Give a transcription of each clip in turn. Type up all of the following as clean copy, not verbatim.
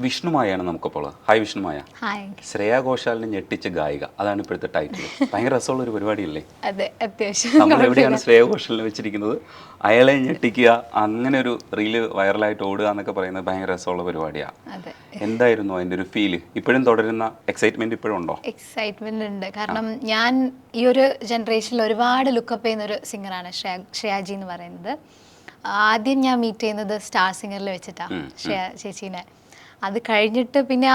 വിഷ്ണുമായാണ് നമുക്കിപ്പോൾ. Hi Vishnumaya. Hi. Shreya ഘോഷാലിനെ ഞെട്ടിച്ച ഗായിക, അതാണ് ഇപ്പോഴത്തെ ടൈറ്റിൽ. ഭയങ്കര രസമുള്ള ഒരു പരിപാടിയല്ലേ? അതെ, അത്യാവശ്യം. നമ്മൾ എവിടെയാണ് ശ്രേയ ഘോഷാലിനെ വെച്ചിരിക്കുന്നത്? അയാളെ ഞെട്ടിക്കുക, അങ്ങനെ ഒരു റീല് വൈറലായിട്ട് ഓടുക എന്നൊക്കെ പറയുന്നത് ഭയങ്കര രസമുള്ള പരിപാടിയാണ്. എന്തായിരുന്നു അതിൻ്റെ ഒരു ഫീല്? ഇപ്പോഴും തുടരുന്ന എക്സൈറ്റ്മെന്റ് ഇപ്പോഴും ഉണ്ടോ? എക്സൈറ്റ്മെന്റ് ഉണ്ട്. കാരണം ഞാൻ ഈ ഒരു ജനറേഷനിൽ ഒരുപാട് ലുക്കപ്പ് ചെയ്യുന്ന ഒരു സിംഗറാണ് ശ്രേയാജി എന്ന് പറയുന്നത്. ആദ്യം ഞാൻ മീറ്റ് ചെയ്യുന്നത് സ്റ്റാർ സിംഗറിൽ വെച്ചിട്ടാണ് ശ്രേയ ചേച്ചീനെ. അത് കഴിഞ്ഞിട്ട് പിന്നെ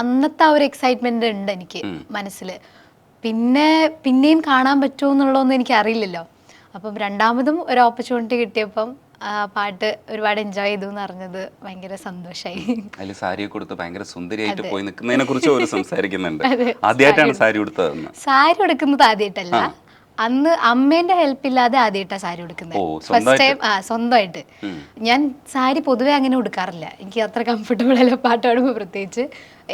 അന്നത്തെ ആ ഒരു എക്സൈറ്റ്മെന്റ് ഉണ്ട് എനിക്ക് മനസ്സിൽ. പിന്നെയും കാണാൻ പറ്റുമോ എന്നുള്ളതൊന്നും എനിക്ക് അറിയില്ലല്ലോ. അപ്പം രണ്ടാമതും ഒരു ഓപ്പർച്യൂണിറ്റി കിട്ടിയപ്പം പാട്ട് ഒരുപാട് എൻജോയ് ചെയ്തു എന്ന് അറിഞ്ഞത് ഭയങ്കര സന്തോഷമായി. അതിൽ സാരിയെ കൊടുത്ത് ഭയങ്കര സുന്ദരിയായിട്ട് പോയി നിൽക്കുന്നതിനെ കുറിച്ച് അവർ സംസാരിക്കുന്നുണ്ട്. ആദ്യമായിട്ടാണ് സാരി കൊടുത്തത്? സാരി കൊടുക്കുന്നത് ആദ്യമായിട്ടല്ല, അന്ന് അമ്മേന്റെ ഹെൽപ്പ് ഇല്ലാതെ ആദ്യമായിട്ടാണ് സാരി കൊടുക്കുന്നത്. ഫസ്റ്റ് ടൈം സ്വന്തമായിട്ട്. ഞാൻ സാരി പൊതുവെ അങ്ങനെ കൊടുക്കാറില്ല, എനിക്ക് അത്ര കംഫർട്ടബിൾ അല്ല പാട്ട് പാടുമ്പോൾ. പ്രത്യേകിച്ച്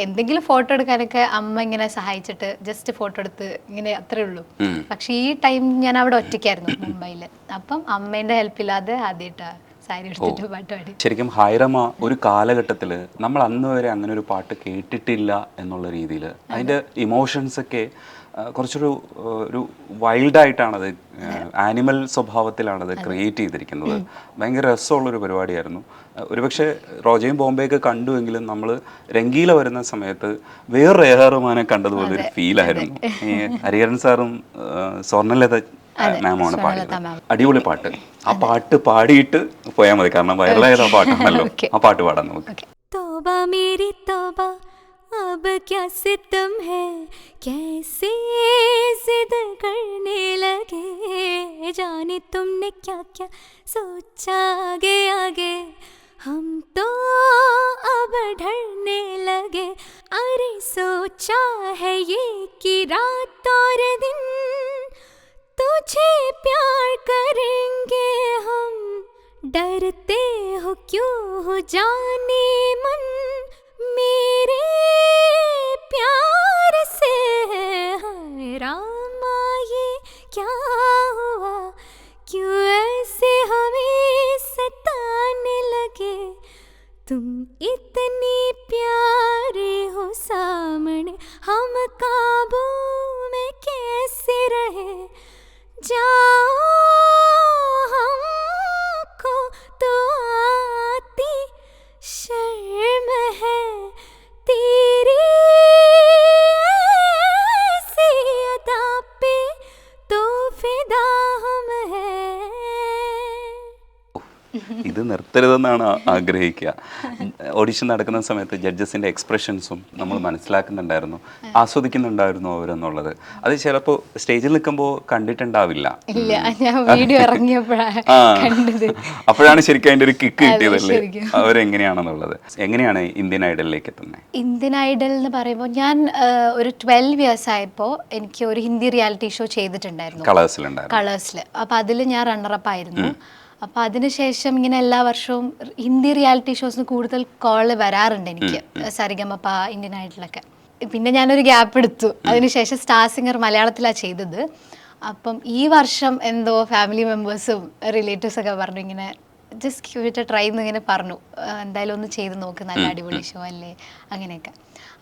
എന്തെങ്കിലും ഫോട്ടോ എടുക്കാനൊക്കെ അമ്മ ഇങ്ങനെ സഹായിച്ചിട്ട് ജസ്റ്റ് ഫോട്ടോ എടുത്ത് ഇങ്ങനെ അത്രേ ഉള്ളൂ. പക്ഷെ ഈ ടൈം ഞാൻ അവിടെ ഒറ്റയ്ക്കായിരുന്നു മുംബൈയില്. അപ്പം അമ്മേന്റെ ഹെൽപ്പ് ഇല്ലാതെ ആദ്യമായിട്ടാണ് സാരി എടുത്തിട്ട് പാട്ട് പാടി. ശരിക്കും ഹൈറമ ഒരു കാലഘട്ടത്തിൽ നമ്മൾ അന്ന് വരെ അങ്ങനെ ഒരു പാട്ട് കേട്ടിട്ടില്ല എന്നുള്ള രീതിയിൽ അതിൻ്റെ ഇമോഷൻസ് ഒക്കെ കുറച്ചൊരു വൈൽഡായിട്ടാണത്, ആനിമൽ സ്വഭാവത്തിലാണത് ക്രിയേറ്റ് ചെയ്തിരിക്കുന്നത്. ഭയങ്കര രസമുള്ളൊരു പരിപാടിയായിരുന്നു. ഒരുപക്ഷെ റോജയും ബോംബെയൊക്കെ കണ്ടുവെങ്കിലും നമ്മൾ രംഗീല വരുന്ന സമയത്ത് വേറെ റഹ്മാനെ കണ്ടതുപോലെ ഒരു ഫീലായിരുന്നു. ഹരിഹരൻ സാറും സ്വർണ്ണലത മാമാണ് പാടിയത്. അടിപൊളി പാട്ട്. ആ പാട്ട് പാടിയിട്ട് പോയാൽ മതി, കാരണം വൈറലായത് ആ പാട്ടാണല്ലോ. ആ പാട്ട് പാടാം നമുക്ക്. अब क्या सितम है, कैसे जिद करने लगे, जाने तुमने क्या क्या सोचा आगे आगे, हम तो अब डरने लगे, अरे सोचा है ये कि रात और दिन तुझे प्यार करेंगे हम, डरते हो क्यों हो जाने मन, मेरे प्यार से हाय रामा ये क्या हुआ, क्यों ऐसे हमें सताने लगे, तुम इतनी प्यारे हो सामने, हम काबू में कैसे रहे, जाओ हमको तो आती शर्म है, तेरी ऐसी अदा पे तो फिदा हम है. ഇത് നിർത്തരുതെന്നാണ് ആഗ്രഹിക്കുക. ഓഡിഷൻ നടക്കുന്ന സമയത്ത് ജഡ്ജസിൻ്റെ എക്സ്പ്രഷൻസും നമ്മൾ മനസ്സിലാക്കുന്നുണ്ടായിരുന്നു, ആസ്വദിക്കുന്നുണ്ടായിരുന്നു അവരെന്നുള്ളത്. അത് ചിലപ്പോൾ സ്റ്റേജിൽ നിൽക്കുമ്പോൾ കണ്ടിട്ടുണ്ടാവില്ല. അപ്പോഴാണ് ശരിക്കും അതിൻ്റെ ഒരു കിക്ക് കിട്ടിയതല്ലേ അവരെങ്ങനെയാണെന്നുള്ളത്. എങ്ങനെയാണ് ഇന്ത്യൻ ഐഡലിലേക്ക് എത്തുന്നത്? ഇന്ത്യൻ ഐഡൽ എന്ന് പറയുമ്പോൾ ഞാൻ ഒരു 12 ഇയേഴ്സ് ആയപ്പോൾ എനിക്ക് ഒരു ഹിന്ദി റിയാലിറ്റി ഷോ ചെയ്തിട്ടുണ്ടായിരുന്നു, കളേഴ്സിൽ. അപ്പോൾ അതിൽ ഞാൻ റണ്ണറപ്പ് ആയിരുന്നു. അപ്പോൾ അതിനുശേഷം ഇങ്ങനെ എല്ലാ വർഷവും ഹിന്ദി റിയാലിറ്റി ഷോസിന് കൂടുതൽ കോള് വരാറുണ്ട് എനിക്ക്, സരിഗമപ, ഇന്ത്യൻ ഐഡലൊക്കെ. പിന്നെ ഞാനൊരു ഗ്യാപ്പ് എടുത്തു. അതിനുശേഷം സ്റ്റാർ സിംഗർ മലയാളത്തിലാണ് ചെയ്തത്. അപ്പം ഈ വർഷം എന്തോ ഫാമിലി മെമ്പേഴ്സും റിലേറ്റീവ്സൊക്കെ പറഞ്ഞു ഇങ്ങനെ just give it A try എന്നിങ്ങനെ പറഞ്ഞു, എന്തായാലും ഒന്ന് ചെയ്ത് നോക്ക്, നല്ല അടിപൊളി ഷോ അല്ലേ, അങ്ങനെയൊക്കെ.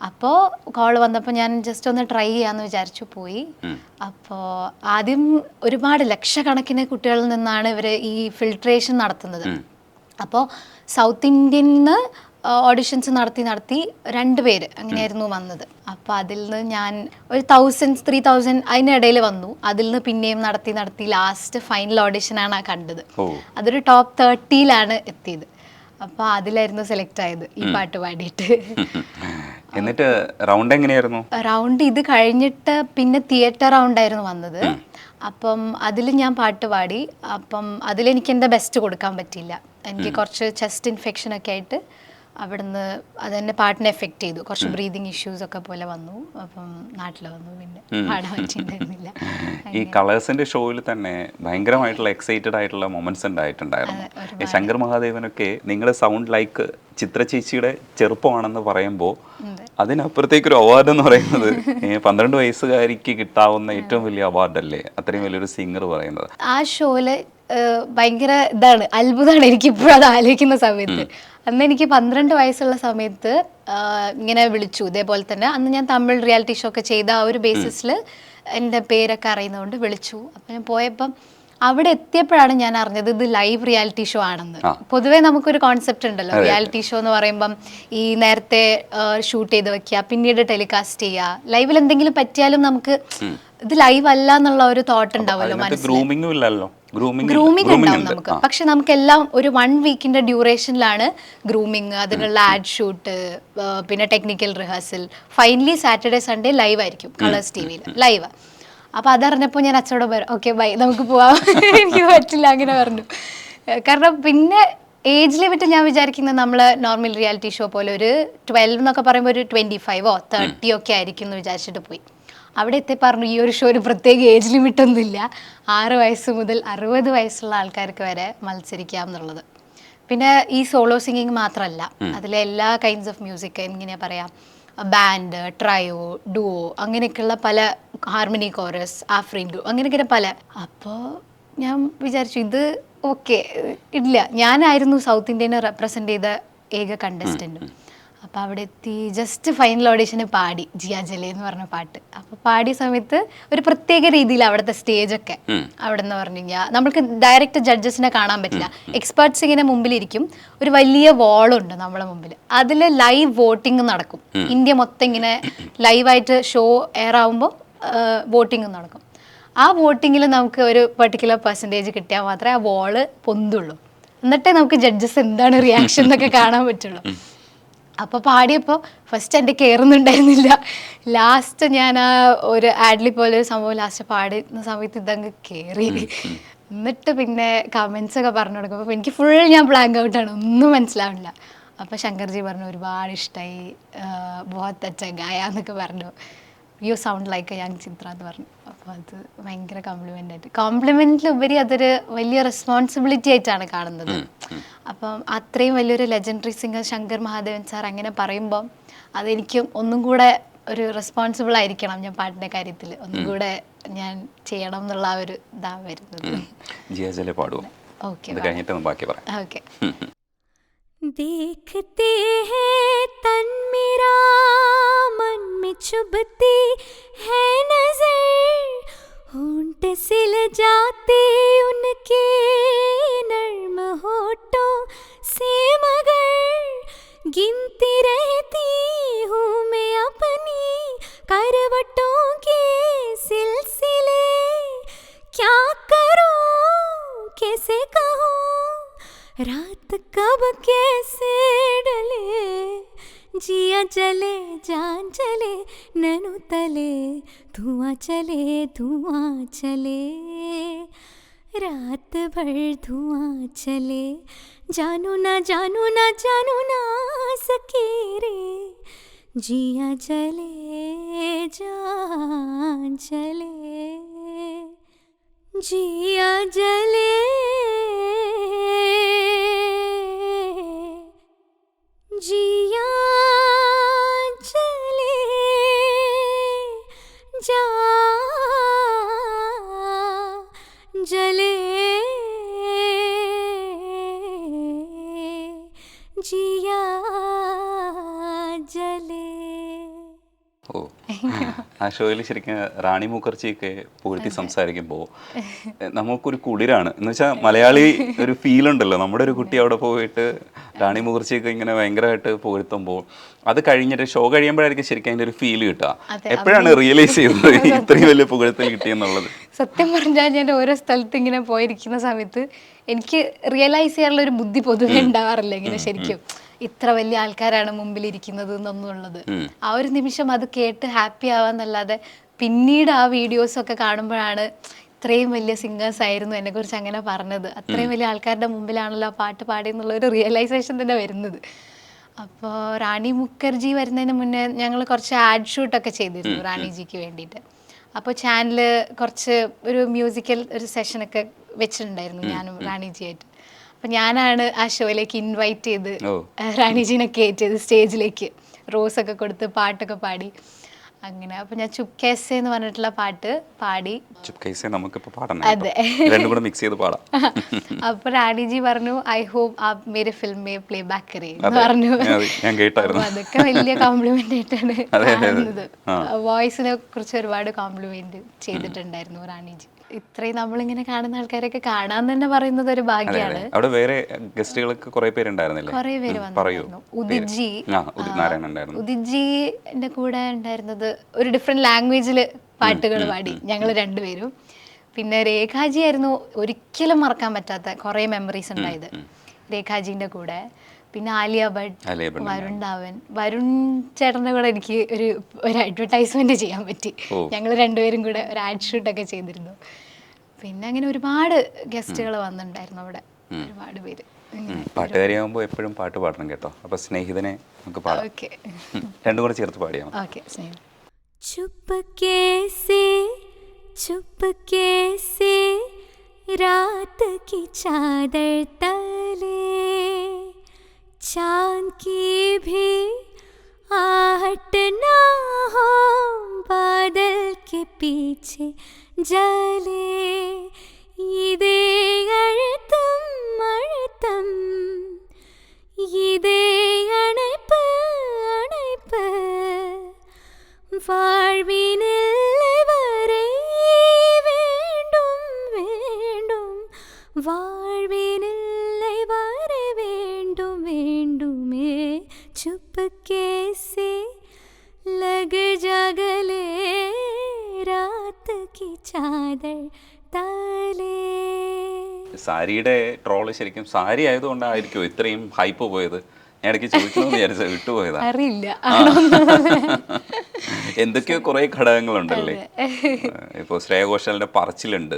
അപ്പോൾ കോൾ വന്നപ്പോൾ ഞാൻ ജസ്റ്റ് ഒന്ന് ട്രൈ ചെയ്യാമെന്ന് വിചാരിച്ചു പോയി. അപ്പോൾ ആദ്യം ഒരുപാട് ലക്ഷക്കണക്കിന് കുട്ടികളിൽ നിന്നാണ് ഇവർ ഈ ഫിൽട്രേഷൻ നടത്തുന്നത്. അപ്പോൾ സൗത്ത് ഇന്ത്യയിൽ നിന്ന് ഓഡിഷൻസ് നടത്തി 2 പേര് അങ്ങനെയായിരുന്നു വന്നത്. അപ്പോൾ അതിൽ നിന്ന് ഞാൻ ഒരു 1000 3000 അതിനിടയിൽ വന്നു. അതിൽ നിന്ന് പിന്നെയും നടത്തി ലാസ്റ്റ് ഫൈനൽ ഓഡിഷനാണ് കണ്ടത്. അതൊരു ടോപ്പ് 30യിലാണ് എത്തിയത്. അപ്പോൾ അതിലായിരുന്നു സെലക്ട് ആയത് ഈ പാട്ട് പാടിയിട്ട്. എന്നിട്ട് റൗണ്ട് എങ്ങനെയായിരുന്നു? റൗണ്ട് ഇത് കഴിഞ്ഞിട്ട് പിന്നെ തിയേറ്റർ റൗണ്ടായിരുന്നു വന്നത്. അപ്പം അതിൽ ഞാൻ പാട്ട് പാടി. അപ്പം അതിലെനിക്ക് എൻ്റെ ബെസ്റ്റ് കൊടുക്കാൻ പറ്റിയില്ല. എനിക്ക് കുറച്ച് ചെസ്റ്റ് ഇൻഫെക്ഷൻ ഒക്കെ ആയിട്ട് അവിടുന്ന് അതെന്നെ പാട്ടിനെ എഫക്റ്റ് ചെയ്തു. കുറച്ച് ബ്രീതിങ് ഇഷ്യൂസ് ഒക്കെ പോലെ വന്നു. അപ്പം നാട്ടിൽ വന്നു, പിന്നെ പാടാൻ പറ്റിയിട്ടുണ്ടായിരുന്നില്ല. ഈ കളേഴ്സിന്റെ ഷോയിൽ തന്നെ ഭയങ്കരമായിട്ടുള്ള എക്സൈറ്റഡ് ആയിട്ടുള്ള മൊമെന്റ്സ് ഉണ്ടായിട്ടുണ്ടായിരുന്നു. ശങ്കർ മഹാദേവനൊക്കെ നിങ്ങളുടെ സൗണ്ട് ലൈക്ക് ചിത്ര ചേച്ചിയുടെ ചെറുപ്പമാണെന്ന് പറയുമ്പോൾ അതിനപ്പുറത്തേക്കൊരു അവാർഡ് എന്ന് പറയുന്നത് 12 വയസ്സുകാരിക്ക് കിട്ടാവുന്ന ഏറ്റവും വലിയ അവാർഡല്ലേ അത്രയും വലിയൊരു സിംഗർ പറയുന്നത്. ആ ഷോയില് ഭയങ്കര ഇതാണ്, അത്ഭുതമാണ് എനിക്കിപ്പോഴും അത് ആലോചിക്കുന്ന സമയത്ത്. അന്ന് എനിക്ക് 12 വയസ്സുള്ള സമയത്ത് ഇങ്ങനെ വിളിച്ചു. ഇതേപോലെ തന്നെ അന്ന് ഞാൻ തമിഴ് റിയാലിറ്റി ഷോ ഒക്കെ ചെയ്ത ആ ഒരു ബേസിസിൽ എൻ്റെ പേരൊക്കെ അറിയുന്നതുകൊണ്ട് വിളിച്ചു. അപ്പം ഞാൻ പോയപ്പം അവിടെ എത്തിയപ്പോഴാണ് ഞാൻ അറിഞ്ഞത് ഇത് ലൈവ് റിയാലിറ്റി ഷോ ആണെന്ന്. പൊതുവേ നമുക്കൊരു കോൺസെപ്റ്റ് ഉണ്ടല്ലോ, റിയാലിറ്റി ഷോ എന്ന് പറയുമ്പം ഈ നേരത്തെ ഷൂട്ട് ചെയ്ത് വെക്കുക, പിന്നീട് ടെലികാസ്റ്റ് ചെയ്യുക, ലൈവിൽ എന്തെങ്കിലും പറ്റിയാലും നമുക്ക് ഇത് ലൈവ് അല്ല എന്നുള്ള ഒരു തോട്ട് ഉണ്ടാവുമല്ലോ മനസ്സിൽ. ഗ്രൂമിംഗ് ഉണ്ടാവും നമുക്ക്. പക്ഷെ നമുക്കെല്ലാം ഒരു 1 വീക്കിന്റെ ഡ്യൂറേഷനിലാണ് ഗ്രൂമിങ്, അതിനുള്ള ആഡ് ഷൂട്ട്, പിന്നെ technical rehearsal, finally Saturday Sunday live ആയിരിക്കും കളേഴ്സ് ടി വിയിൽ ലൈവ്. അപ്പോൾ അതറിഞ്ഞപ്പോൾ ഞാൻ അച്ഛനോട് പറഞ്ഞു, ഓക്കെ ബൈ നമുക്ക് പോവാം, എനിക്ക് പറ്റില്ല അങ്ങനെ പറഞ്ഞു. കാരണം പിന്നെ ഏജ് ലിമിറ്റ് ഞാൻ വിചാരിക്കുന്നത് നമ്മൾ നോർമൽ റിയാലിറ്റി ഷോ പോലെ ഒരു 12 എന്നൊക്കെ പറയുമ്പോൾ ഒരു 25 30 ഒക്കെ ആയിരിക്കും എന്ന് വിചാരിച്ചിട്ട് പോയി. അവിടെ എത്തി പറഞ്ഞു ഈ ഒരു ഷോ ഒരു പ്രത്യേക ഏജ് ലിമിറ്റ് ഒന്നുമില്ല, 6 വയസ്സ് മുതൽ 60 വയസ്സുള്ള ആൾക്കാർക്ക് വരെ മത്സരിക്കാം എന്നുള്ളത്. പിന്നെ ഈ സോളോ സിംഗിങ് മാത്രമല്ല, അതിലെ എല്ലാ കൈൻഡ്സ് ഓഫ് മ്യൂസിക്, എങ്ങനെയാ പറയാ, ബാൻഡ്, ട്രയോ, ഡുവോ, അങ്ങനെയൊക്കെയുള്ള പല, ഹാർമണി, കോറസ്, ആഫ്രീൻ ഗ്രൂപ്പ്, അങ്ങനെയൊക്കെ പല. അപ്പോൾ ഞാൻ വിചാരിച്ചു ഇത് ഓക്കെ ഇല്ല, ഞാനായിരുന്നു സൗത്ത് ഇന്ത്യനെ റെപ്രസെൻ്റ് ചെയ്ത ഏക കണ്ടസ്റ്റൻറ്റും. അപ്പോൾ അവിടെ എത്തി ജസ്റ്റ് ഫൈനൽ ഓഡീഷന് പാടി ജിയ ജലെ എന്ന് പറഞ്ഞ പാട്ട്. അപ്പോൾ പാടിയ സമയത്ത് ഒരു പ്രത്യേക രീതിയിൽ അവിടുത്തെ സ്റ്റേജൊക്കെ അവിടെ നിന്ന് പറഞ്ഞു കഴിഞ്ഞാൽ നമുക്ക് ഡയറക്റ്റ് ജഡ്ജസിനെ കാണാൻ പറ്റില്ല, എക്സ്പേർട്സ് ഇങ്ങനെ മുമ്പിലിരിക്കും, ഒരു വലിയ വാളുണ്ട് നമ്മളെ മുമ്പിൽ, അതിൽ ലൈവ് വോട്ടിംഗ് നടക്കും. ഇന്ത്യ മൊത്തം ഇങ്ങനെ ലൈവായിട്ട് ഷോ എയർ ആവുമ്പോൾ വോട്ടിംഗ് നടക്കും. ആ വോട്ടിങ്ങിൽ നമുക്ക് ഒരു പെർട്ടിക്കുലർ പെർസെൻറ്റേജ് കിട്ടിയാൽ മാത്രമേ ആ വാള് പൊന്തുള്ളൂ, എന്നിട്ടേ നമുക്ക് ജഡ്ജസ് എന്താണ് റിയാക്ഷൻ എന്നൊക്കെ കാണാൻ പറ്റുള്ളൂ. അപ്പോൾ പാടിയപ്പോൾ ഫസ്റ്റ് എൻ്റെ കയറുന്നുണ്ടായിരുന്നില്ല, ലാസ്റ്റ് ഞാൻ ആ ഒരു ആഡ്ലി പോലെ ഒരു സംഭവം ലാസ്റ്റ് പാടുന്ന സമയത്ത് ഇതങ്ങ് കയറി. എന്നിട്ട് പിന്നെ കമൻസ് ഒക്കെ പറഞ്ഞു കൊടുക്കുമ്പോൾ അപ്പോൾ എനിക്ക് ഫുൾ ഞാൻ ബ്ലാങ്ക് ഔട്ടാണ്, ഒന്നും മനസ്സിലാവില്ല. അപ്പോൾ ശങ്കർജി പറഞ്ഞു ഒരുപാട് ഇഷ്ടമായി, ബഹുത് അച്ഛാ ഗായ എന്നൊക്കെ പറഞ്ഞു, you sound like a young Chithra എന്ന് പറഞ്ഞു. അപ്പോൾ അത് ഭയങ്കര കോംപ്ലിമെൻ്റ് ആയിട്ട്, കോംപ്ലിമെൻറ്റിലുപരി അതൊരു വലിയ റെസ്പോൺസിബിലിറ്റി ആയിട്ടാണ് കാണുന്നത്. അപ്പം അത്രയും വലിയൊരു legendary singer Shankar Mahadevan sir അങ്ങനെ പറയുമ്പം അതെനിക്കും ഒന്നും കൂടെ ഒരു റെസ്പോൺസിബിൾ ആയിരിക്കണം, ഞാൻ പാട്ടിൻ്റെ കാര്യത്തിൽ ഒന്നും കൂടെ ഞാൻ ചെയ്യണം എന്നുള്ള ആ ഒരു ഇതാ വരുന്നത്. ഓക്കെ. देखते हैं तन मेरा मन में चुभती है नजर, होंठ सिल जाते उनके नर्म होठों से, मगर गिनती रहती हूँ मैं अपनी करवटों के सिलसिले, क्या करूँ कैसे कहूँ रात कब कैसे डले, जिया चले जान चले नैनों तले, धुआं चले रात भर धुआं चले, जानू ना सके रे, जिया चले जान चले, जिया जले जिया जले जा जले जिया जले. ഓ, ആ ഷോയിൽ ശരിക്കും റാണി മുഖർജിയൊക്കെ പുകഴ്ത്തി സംസാരിക്കുമ്പോൾ നമുക്കൊരു കുളിരാണ്. എന്ന് വെച്ചാൽ മലയാളി ഒരു ഫീൽ ഉണ്ടല്ലോ, നമ്മുടെ ഒരു കുട്ടി അവിടെ പോയിട്ട് റാണി മുഖർജിയൊക്കെ ഇങ്ങനെ ഭയങ്കരമായിട്ട് പുകഴ്ത്തുമ്പോൾ അത് കഴിഞ്ഞിട്ട് ഷോ കഴിയുമ്പോഴായിരിക്കും ശരിക്കും അതിൻ്റെ ഒരു ഫീൽ കിട്ടുക. എപ്പോഴാണ് റിയലൈസ് ചെയ്തത് ഇത്രയും വലിയ പുകഴ്ത്തൽ കിട്ടിയെന്നുള്ളത്? സത്യം പറഞ്ഞാൽ ഞാൻ ഓരോ സ്ഥലത്ത് ഇങ്ങനെ പോയിരിക്കുന്ന സമയത്ത് എനിക്ക് റിയലൈസ് ചെയ്യാനുള്ള ഒരു ബുദ്ധി പൊതുവെ ഉണ്ടാവാറില്ല ഇങ്ങനെ ശരിക്കും ഇത്ര വലിയ ആൾക്കാരാണ് മുമ്പിലിരിക്കുന്നത് എന്നൊന്നുള്ളത്. ആ ഒരു നിമിഷം അത് കേട്ട് ഹാപ്പി ആവാന്നല്ലാതെ പിന്നീട് ആ വീഡിയോസ് ഒക്കെ കാണുമ്പോഴാണ് ഇത്രയും വലിയ സിംഗേഴ്സ് ആയിരുന്നു എന്നെക്കുറിച്ച് അങ്ങനെ പറഞ്ഞത്, അത്രയും വലിയ ആൾക്കാരുടെ മുമ്പിലാണല്ലോ ആ പാട്ട് പാടിയെന്നുള്ള ഒരു റിയലൈസേഷൻ തന്നെ വരുന്നത്. അപ്പോൾ റാണി മുഖർജി വരുന്നതിന് മുന്നേ ഞങ്ങൾ കുറച്ച് ആഡ് ഷൂട്ടൊക്കെ ചെയ്തിരുന്നു റാണിജിക്ക് വേണ്ടിയിട്ട്. അപ്പോൾ ചാനൽ കുറച്ച് ഒരു മ്യൂസിക്കൽ ഒരു സെഷനൊക്കെ വെച്ചിട്ടുണ്ടായിരുന്നു ഞാനും റാണിജിയായിട്ട്. അപ്പം ഞാനാണ് ആ ഷോയിലേക്ക് ഇൻവൈറ്റ് ചെയ്ത് റാണിജീനെ കയറ്റിയത് സ്റ്റേജിലേക്ക്, റോസൊക്കെ കൊടുത്ത് പാട്ടൊക്കെ പാടി. അങ്ങനെ അപ്പോൾ ഞാൻ ചുപ്കേസെ എന്ന് പറഞ്ഞിട്ടുള്ള പാട്ട് പാടി. ചുപ്കേസെ നമുക്കിപ്പോൾ പാടണം, അതെ. രണ്ടും കൂടെ മിക്സ് ചെയ്ത് പാടാം. അപ്പോൾ റാണിജി പറഞ്ഞു ഐ ഹോപ്പ് ആ മേരെ ഫിലിം മേ പ്ലേ ബാക്ക് കരേ എന്ന് പറഞ്ഞു. ഞാൻ കേട്ടായിരുന്നു. അതൊക്കെ വലിയ കോംപ്ലിമെന്റ് ആയിട്ടാണ് കാണുന്നത്. വോയിസിനെ കുറിച്ച് ഒരുപാട് കോംപ്ലിമെന്റ് ചെയ്തിട്ടുണ്ടായിരുന്നു റാണിജി. ഇത്രയും നമ്മളിങ്ങനെ കാണുന്ന ആൾക്കാരൊക്കെ കാണാൻ തന്നെ പറയുന്നത് ഒരു ഭാഗ്യമാണ്. അവിടെ വേറെ ഗസ്റ്റുകളൊക്കെ കുറെ പേരുണ്ടായിരുന്നില്ലേ? കുറെ പേര് വന്നിരുന്നു. ഉദിജി ഉദിജിന്റെ കൂടെ ഉണ്ടായിരുന്നത് ഒരു ഡിഫറെന്റ് ലാംഗ്വേജിൽ പാട്ടുകൾ പാടി ഞങ്ങൾ രണ്ടുപേരും. പിന്നെ രേഖാജി ആയിരുന്നു ഒരിക്കലും മറക്കാൻ പറ്റാത്ത കുറേ മെമ്മറീസ് ഉണ്ടായത് രേഖാജിന്റെ കൂടെ. പിന്നെ ആലിയ ഭട്ട്, വരുൺ ധാവൻ. വരുൺ ചേട്ടൻ്റെ കൂടെ എനിക്ക് ഒരു അഡ്വർടൈസ്മെന്റ് ചെയ്യാൻ പറ്റി. ഞങ്ങൾ രണ്ടുപേരും കൂടെ ഒരു ആഡ് ഷൂട്ടൊക്കെ ചെയ്തിരുന്നു. പിന്നെ അങ്ങനെ ഒരുപാട് ഗസ്റ്റുകൾ വന്നിട്ടുണ്ടായിരുന്നു അവിടെ, ഒരുപാട് പേര്. പാട്ടുകാരിയാകുമ്പോൾ എപ്പോഴും പാട്ട് പാടണം കേട്ടോ. അപ്പൊ സ്നേഹിതനെ നമുക്ക് പാടാം. ഓക്കെ, രണ്ടും കൂടെ ചേർത്ത് പാടിയാ. ഓക്കെ. സ്നേഹിതൻ. चुपके से रात की चादर तले चांद की भी आहट ना हो, बादल के पीछे जले इदे अழுத்தம் இதே அணைப்பு வாழ்வினில்லை வரை வேண்டும் வாழ்வினில்லை வரை வேண்டுமே चुपके से लग जा गले रात की चादर तले. സാരിയുടെ ട്രോള് ശരിക്കും സാരി ആയതുകൊണ്ടായിരിക്കും ഇത്രയും ഹൈപ്പ് പോയത്. ഞാൻ ഇടയ്ക്ക് ചോദിക്കണമെന്ന് വിചാരിച്ചത് വിട്ടുപോയതാ. അറിയില്ല, എന്തൊക്കെയോ കുറെ ഘടകങ്ങളുണ്ടല്ലേ. ഇപ്പോൾ ശ്രേയ ഘോഷാലിന്റെ പറച്ചിലുണ്ട്,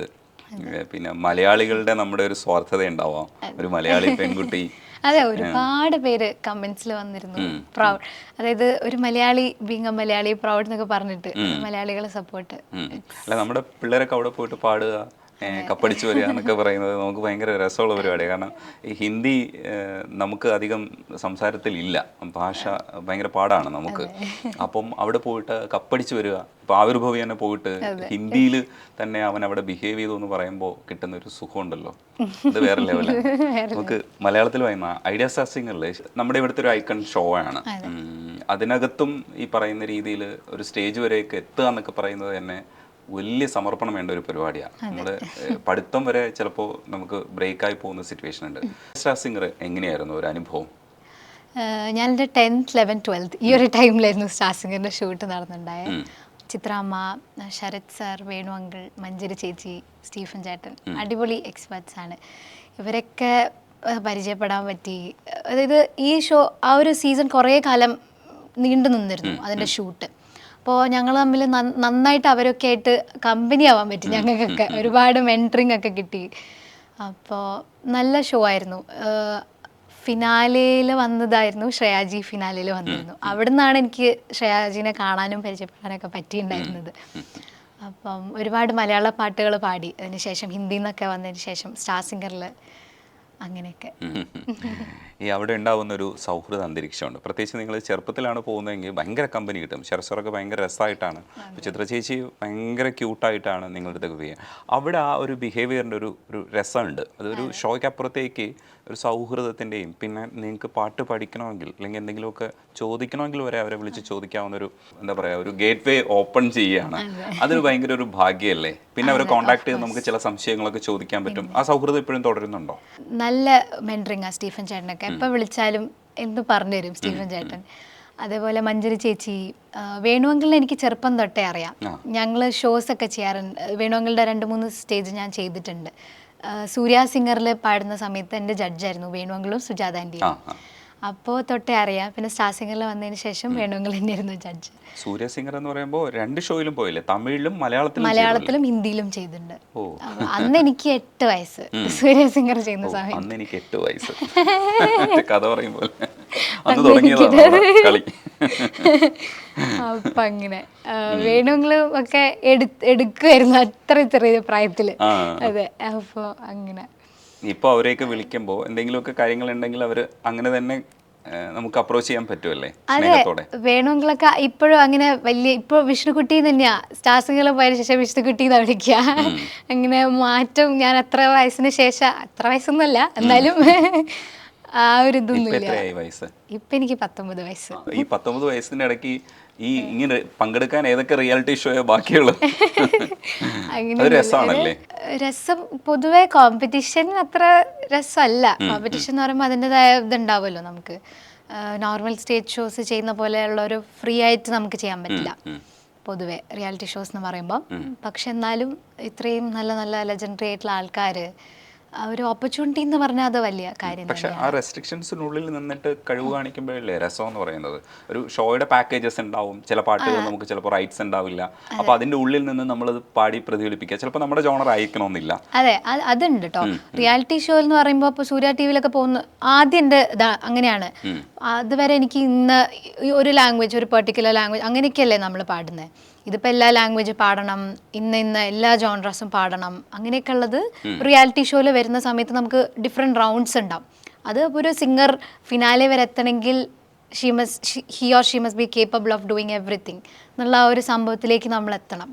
പിന്നെ മലയാളികളുടെ നമ്മുടെ ഒരു സ്വാർത്ഥത ഉണ്ടാവാം, ഒരു മലയാളി പെൺകുട്ടി. അതെ, ഒരുപാട് പേര് കമന്റ്സിൽ വന്നിരുന്നു പ്രൗഡ്, അതായത് ഒരു Malayali being A Malayali proud എന്നൊക്കെ പറഞ്ഞിട്ട് മലയാളികളെ സപ്പോർട്ട്. അല്ല, നമ്മുടെ പിള്ളേരൊക്കെ അവിടെ പോയിട്ട് പാടുക, കപ്പടിച്ചു വരിക എന്നൊക്കെ പറയുന്നത് നമുക്ക് ഭയങ്കര രസമുള്ള പരിപാടിയാണ്. കാരണം ഈ ഹിന്ദി നമുക്ക് അധികം സംസാരത്തിലില്ല, ഭാഷ ഭയങ്കര പാടാണ് നമുക്ക്. അപ്പം അവിടെ പോയിട്ട് കപ്പടിച്ചു വരിക, ഇപ്പം ആവിർഭവി തന്നെ പോയിട്ട് ഹിന്ദിയിൽ തന്നെ അവൻ അവിടെ ബിഹേവ് ചെയ്തു എന്ന് പറയുമ്പോൾ കിട്ടുന്ന ഒരു സുഖമുണ്ടല്ലോ, അത് വേറെ ലെവലാണ്. നമുക്ക് മലയാളത്തിൽ വായിക്കുന്ന ഐഡിയ സ്റ്റാർ സിംഗറിൽ നമ്മുടെ ഇവിടുത്തെ ഒരു ഐക്കൺ ഷോ ആണ്. അതിനകത്തും ഈ പറയുന്ന രീതിയിൽ ഒരു സ്റ്റേജ് വരെയൊക്കെ എത്തുക എന്നൊക്കെ പറയുന്നത് തന്നെ വലിയ സമർപ്പണം വേണ്ട ഒരു പരിപാടിയാണ്. നമ്മൾ പഠിത്തം വരെ ചിലപ്പോൾ നമുക്ക് ബ്രേക്കായി പോകുന്ന സിറ്റുവേഷൻ ഉണ്ട്. സ്റ്റാർ സിംഗർ എങ്ങനെയായിരുന്നു ഒരു അനുഭവം? ഞാൻ എൻ്റെ 10th 11th 12th ഈ ഒരു ടൈമിലായിരുന്നു സ്റ്റാർ സിംഗറിൻ്റെ ഷൂട്ട് നടന്നിട്ടുണ്ടായത്. ചിത്രാമ്മ, ശരത് സാർ, വേണു അങ്കിൾ, മഞ്ജരി ചേച്ചി, സ്റ്റീഫൻ ചേട്ടൻ അടിപൊളി എക്സ്പെർട്സ് ആണ്. ഇവരൊക്കെ പരിചയപ്പെടാൻ പറ്റി. അതായത് ഈ ഷോ ആ ഒരു സീസൺ കുറേ കാലം നീണ്ടു നിന്നിരുന്നു അതിൻ്റെ ഷൂട്ട്. അപ്പോൾ ഞങ്ങൾ തമ്മിൽ നന്നായിട്ട് അവരൊക്കെ ആയിട്ട് കമ്പനി ആവാൻ പറ്റി. ഞങ്ങൾക്കൊക്കെ ഒരുപാട് മെൻറ്ററിങ് ഒക്കെ കിട്ടി. അപ്പോൾ നല്ല ഷോ ആയിരുന്നു. ഫിനാലയിൽ വന്നതായിരുന്നു ശ്രേയാജി, ഫിനാലയിൽ വന്നിരുന്നു. അവിടെ നിന്നാണ് എനിക്ക് ശ്രേയാജിനെ കാണാനും പരിചയപ്പെടാനൊക്കെ പറ്റിയിട്ടുണ്ടായിരുന്നത്. അപ്പം ഒരുപാട് മലയാള പാട്ടുകൾ പാടി. അതിനുശേഷം ഹിന്ദിയിൽ നിന്നൊക്കെ വന്നതിന് ശേഷം സ്റ്റാർ സിംഗറിൽ അങ്ങനെയൊക്കെ. ഈ അവിടെ ഉണ്ടാവുന്ന ഒരു സൗഹൃദ അന്തരീക്ഷമുണ്ട്. പ്രത്യേകിച്ച് നിങ്ങൾ ചെറുപ്പത്തിലാണ് പോകുന്നതെങ്കിൽ ഭയങ്കര കമ്പനി കിട്ടും. ശരസ്വറൊക്കെ ഭയങ്കര രസമായിട്ടാണ്, ചിത്ര ചേച്ചി ഭയങ്കര ക്യൂട്ടായിട്ടാണ് നിങ്ങളുടെ അടുത്ത് ചെയ്യുക. അവിടെ ആ ഒരു ബിഹേവിയറിൻ്റെ ഒരു രസമുണ്ട്. അതൊരു ഷോയ്ക്ക് അപ്പുറത്തേക്ക് ഒരു സൗഹൃദത്തിൻ്റെയും, പിന്നെ നിങ്ങൾക്ക് പാട്ട് പഠിക്കണമെങ്കിൽ അല്ലെങ്കിൽ എന്തെങ്കിലുമൊക്കെ ചോദിക്കണമെങ്കിൽ വരെ അവരെ വിളിച്ച് ചോദിക്കാവുന്ന ഒരു എന്താ പറയുക ഒരു ഗേറ്റ് വേ ഓപ്പൺ ചെയ്യുകയാണ്. അതൊരു ഭയങ്കര ഒരു ഭാഗ്യമല്ലേ. പിന്നെ അവരെ കോൺടാക്ട് ചെയ്ത് നമുക്ക് ചില സംശയങ്ങളൊക്കെ ചോദിക്കാൻ പറ്റും. ആ സൗഹൃദം ഇപ്പോഴും തുടരുന്നുണ്ടോ? നല്ല മെൻറ്ററിങ് ആ സ്റ്റീഫൻ ചേട്ടനൊക്കെ. എപ്പോൾ വിളിച്ചാലും എന്ത് പറഞ്ഞു തരും സ്റ്റീഫൻ ചേട്ടൻ. അതേപോലെ മഞ്ജരി ചേച്ചി, വേണുവെങ്കിലിനെ എനിക്ക് ചെറുപ്പം തൊട്ടേ അറിയാം. ഞങ്ങൾ ഷോസ് ഒക്കെ ചെയ്യാറുണ്ട്. വേണുവെങ്കിലിൻ്റെ 2-3 സ്റ്റേജ് ഞാൻ ചെയ്തിട്ടുണ്ട്. സൂര്യ സിംഗറിൽ പാടുന്ന സമയത്ത് എൻ്റെ ജഡ്ജായിരുന്നു വേണുവെങ്കിലും സുജാത ആൻറ്റിയും. അപ്പോൾ തൊട്ടേ അറിയാം. പിന്നെ സ്റ്റാർ സിംഗറിൽ വന്നതിന് ശേഷം വേണുവെങ്കിൽ തന്നെയായിരുന്നു ജഡ്ജ്. സൂര്യ സിംഗർ എന്ന് പറയുമ്പോൾ 2 ഷോയിലും പോയില്ലേ? തമിഴിലും മലയാളത്തിലും ഹിന്ദിയിലും ചെയ്തിട്ടുണ്ട്. അന്ന് എനിക്ക് 8 വയസ്സ് സൂര്യ സിംഗർ ചെയ്യുന്ന സമയം. അന്ന് എനിക്ക് 8 വയസ്സ് കഥ പറയുമ്പോൾ അന്ന് തുടങ്ങിയതാണ് കളി. അപ്പൊ അങ്ങനെ വേണുവെങ്കിലും ഒക്കെ എടുക്കുമായിരുന്നു അത്ര ചെറിയ പ്രായത്തില്. അതെ, അപ്പൊ അങ്ങനെ ഇപ്പോൾ അവരെയൊക്കെ വിളിക്കുമ്പോൾ എന്തെങ്കിലുമൊക്കെ കാര്യങ്ങളുണ്ടെങ്കിൽ അവർ അങ്ങനെ തന്നെ നമുക്ക് അപ്രോച്ച് ചെയ്യാൻ പറ്റുമല്ലേ അതെ, സ്നേഹത്തോടെ? വേണമെങ്കിലൊക്കെ ഇപ്പോഴും അങ്ങനെ വലിയ ഇപ്പോൾ വിഷ്ണുക്കുട്ടി തന്നെയാ സ്റ്റാർ സിംഗറിൽ പോയതിനു ശേഷം വിഷ്ണുക്കുട്ടി എന്ന് വിളിക്കുക. അങ്ങനെ മാറ്റം ഞാൻ എത്ര വയസ്സിന് ശേഷം, എത്ര വയസ്സൊന്നുമല്ല എന്നാലും ആ ഒരു ഇപ്പൊ ഇതൊന്നുമില്ല. എത്രയായി വയസ്സ്? ഇപ്പൊ എനിക്ക് 19 വയസ്സ്. ഈ 19 വയസ്സിന്റെ ഇടയ്ക്ക് ഈ ഇങ്ങനെ പങ്കെടുക്കാൻ ഏതൊക്കെ റിയാലിറ്റി ഷോയോ ബാക്കിയുള്ളത്? അത് രസമാണല്ലേ? രസം പൊതുവെ കോമ്പറ്റീഷൻ അത്ര രസമല്ല. കോമ്പറ്റീഷൻ എന്ന് പറയുമ്പോൾ അതിൻ്റെതായ ഇതുണ്ടാവുമല്ലോ. നമുക്ക് നോർമൽ സ്റ്റേജ് ഷോസ് ചെയ്യുന്ന പോലെയുള്ള ഒരു ഫ്രീ ആയിട്ട് നമുക്ക് ചെയ്യാൻ പറ്റില്ല പൊതുവെ റിയാലിറ്റി ഷോസ് എന്ന് പറയുമ്പോൾ. പക്ഷെ എന്നാലും ഇത്രയും നല്ല നല്ല ലെജൻഡറി ആയിട്ടുള്ള ആൾക്കാർ ഒരു ഓപ്പർച്യൂണിറ്റി എന്ന് പറഞ്ഞാൽ അത് വലിയ കാര്യം പക്ഷെ തന്നെയാണ്. ആ റെസ്ട്രിക്ഷൻസിനുള്ളിൽ നിന്നിട്ട് കഴിവ് കാണിക്കുമ്പോഴല്ലേ രസം എന്ന് പറയുന്നത്. ഒരു ഷോയുടെ പാക്കേജസ് ഉണ്ടാവും, ചില പാട്ടുകൾ നമുക്ക് ചിലപ്പോൾ റൈറ്റ്സ് ഉണ്ടാവില്ല. അപ്പൊ അതിന്റെ ഉള്ളിൽ നിന്ന് നമ്മളത് പാടി പ്രതിഫലിപ്പിക്കുക. ചിലപ്പോൾ നമ്മുടെ ജോണർ ആയിരിക്കണമെന്നില്ല. അതെ, അതുണ്ട് കേട്ടോ. റിയാലിറ്റി ഷോ എന്ന് പറയുമ്പോൾ ഇപ്പോൾ സൂര്യ ടി വിയിലൊക്കെ പോകുന്ന ആദ്യം എൻ്റെ അങ്ങനെയാണ്. അതുവരെ എനിക്ക് ഇന്ന് ഒരു ലാംഗ്വേജ്, ഒരു പെർട്ടിക്കുലർ ലാംഗ്വേജ് അങ്ങനെയൊക്കെയല്ലേ നമ്മൾ പാടുന്നത്. ഇതിപ്പോൾ എല്ലാ ലാംഗ്വേജ് പാടണം, ഇന്ന എല്ലാ ജോൺറസും പാടണം, അങ്ങനെയൊക്കെ ഉള്ളത് റിയാലിറ്റി ഷോയിൽ വരുന്ന സമയത്ത് നമുക്ക് ഡിഫറെൻറ്റ് റൗണ്ട്സ് ഉണ്ടാവും. അത് ഒരു സിംഗർ ഫിനാലെ വരെ എത്തണമെങ്കിൽ he or she must be capable of doing everything എന്നുള്ള ആ ഒരു സംഭവത്തിലേക്ക് നമ്മൾ എത്തണം.